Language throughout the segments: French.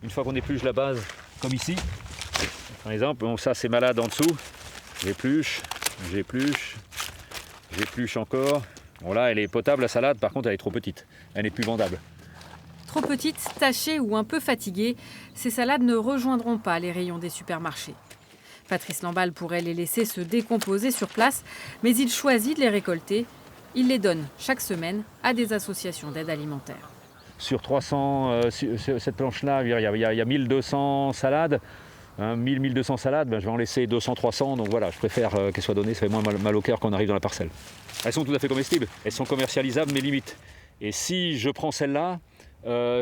Une fois qu'on épluche la base, comme ici, par exemple, bon, ça c'est malade en dessous, j'épluche, j'épluche encore. Bon là, elle est potable la salade, par contre elle est trop petite, elle n'est plus vendable. Trop petites, tachées ou un peu fatiguées, ces salades ne rejoindront pas les rayons des supermarchés. Patrice Lamballe pourrait les laisser se décomposer sur place, mais il choisit de les récolter. Il les donne chaque semaine à des associations d'aide alimentaire. Sur 300, sur cette planche-là, il y a 1200 salades. 1200 salades, je vais en laisser 200-300, donc voilà, je préfère qu'elles soient données, ça fait moins mal au cœur quand on arrive dans la parcelle. Elles sont tout à fait comestibles, elles sont commercialisables, mais limites. Et si je prends celle-là,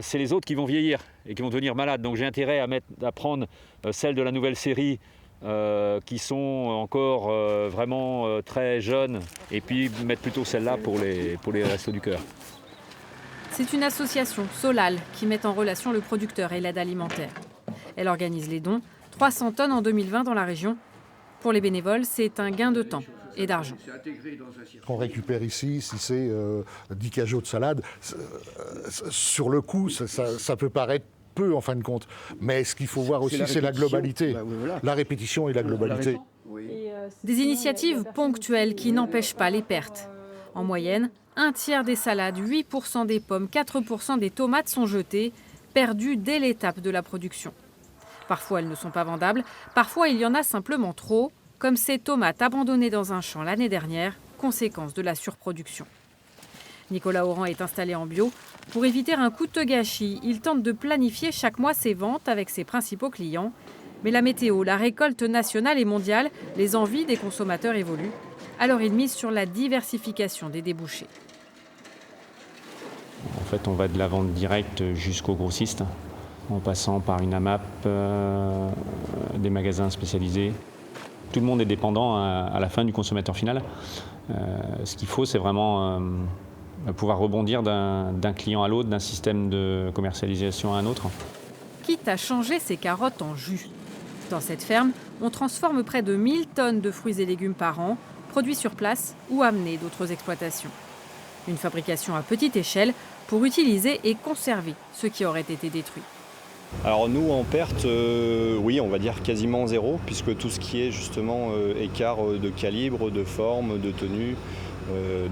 c'est les autres qui vont vieillir et qui vont devenir malades. Donc j'ai intérêt à prendre celles de la nouvelle série qui sont encore vraiment très jeunes, et puis mettre plutôt celle-là pour les restos du cœur. C'est une association, Solal, qui met en relation le producteur et l'aide alimentaire. Elle organise les dons, 300 tonnes en 2020 dans la région. Pour les bénévoles, c'est un gain de temps et d'argent. On récupère ici, si c'est 10 cajots de salade, sur le coup, ça peut paraître peu en fin de compte. Mais ce qu'il faut voir aussi, c'est la globalité. Bah oui, voilà. La répétition et la globalité. Des initiatives ponctuelles qui n'empêchent pas les pertes. En moyenne, un tiers des salades, 8% des pommes, 4% des tomates sont jetées, perdues dès l'étape de la production. Parfois, elles ne sont pas vendables, parfois il y en a simplement trop, comme ces tomates abandonnées dans un champ l'année dernière, conséquence de la surproduction. Nicolas Oran est installé en bio. Pour éviter un coûteux gâchis, il tente de planifier chaque mois ses ventes avec ses principaux clients. Mais la météo, la récolte nationale et mondiale, les envies des consommateurs évoluent. Alors il mise sur la diversification des débouchés. En fait, on va de la vente directe jusqu'au grossiste, en passant par une AMAP, des magasins spécialisés. Tout le monde est dépendant à la fin du consommateur final. Ce qu'il faut, c'est vraiment pouvoir rebondir d'un client à l'autre, d'un système de commercialisation à un autre. Quitte à changer ses carottes en jus. Dans cette ferme, on transforme près de 1000 tonnes de fruits et légumes par an, produits sur place ou amenés d'autres exploitations. Une fabrication à petite échelle pour utiliser et conserver ce qui aurait été détruit. Alors nous en perte, oui, on va dire quasiment zéro, puisque tout ce qui est justement écart de calibre, de forme, de tenue,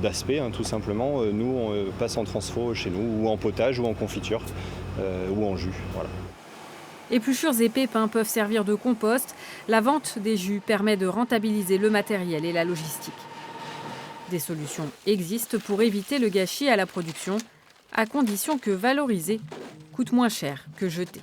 d'aspect, tout simplement, nous on passe en transfo chez nous, ou en potage, ou en confiture, ou en jus. Voilà. Épluchures et pépins peuvent servir de compost. La vente des jus permet de rentabiliser le matériel et la logistique. Des solutions existent pour éviter le gâchis à la production, à condition que valoriser coûte moins cher que jeter.